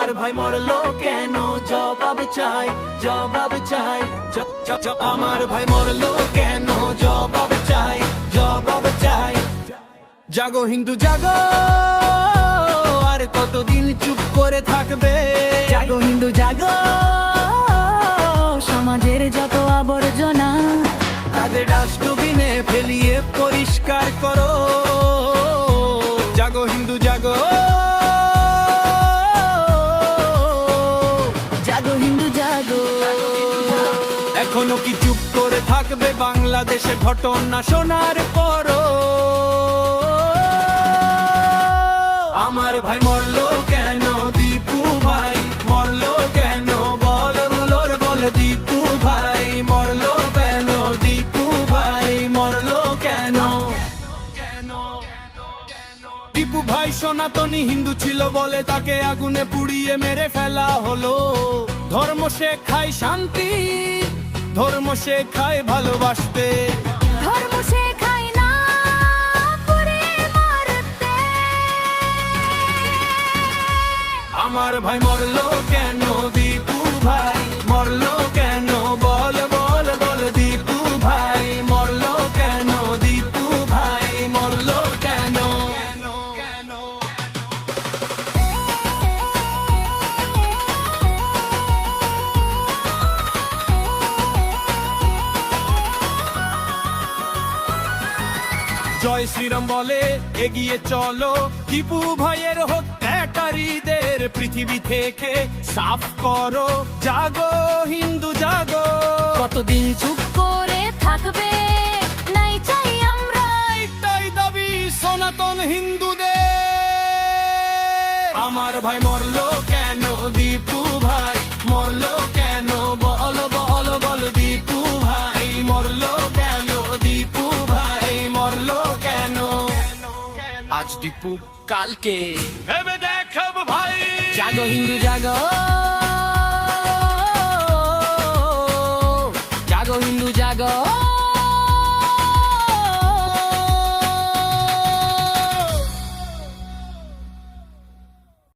আমার ভাই মরলো কেন জবাব চাই, জবাব চাই। আমার ভাই মরলো কেন জবাব চাই, জবাব চাই। জাগো হিন্দু জাগো, আর কতদিন চুপ করে থাকবে? জাগো হিন্দু জাগো, সমাজের যত আবর্জনা তাদের ডাস্টবিনে ফেলিয়ে পরিষ্কার করো। জাগো হিন্দু জাগো, জাগো হিন্দু জাগো। এখনো কি চুপ করে থাকবে বাংলাদেশে ঘটনা শোনার পরও? আমার ভাই মরলো কেন দীপু ভাই, মরলো কেন বল বলর বল দীপু ভাই, মরলো কেন দীপু ভাই, মরলো কেন? দীপু ভাই সনাতনী হিন্দু ছিল বলে তাকে আগুনে পুড়িয়ে মেরে ফেলা হলো। ধর্ম শেখায় শান্তি, ধর্ম শেখায় ভালোবাসতে, ধর্ম শেখায় না পুড়ে মারতে। আমার ভাই মরলো কেন দীপু ভাই, মরলো কেন বল বল বল দীপু ভাই, মরলো কেন দীপু ভাই, মরলো কেন? জয় শ্রীরাম বলে এগিয়ে চলো, দীপু ভাইয়ের হত্যাকারীদের পৃথিবী থেকে সাফ করো। জাগো হিন্দু জাগো, কতদিন চুপ করে থাকবে? নাই চাই আমরা, একটাই দাবি সনাতন হিন্দুদের। আমার ভাই মরলো কেন দীপু ভাই, মরলো কেন বল বল বল দীপু ভাই, মরলো কেন দীপু ভাই, মরলো কেন? আজ দীপু কালকে ভেবে দেখাব ভাই। জাগো হিন্দু জাগো, জাগো হিন্দু জাগো।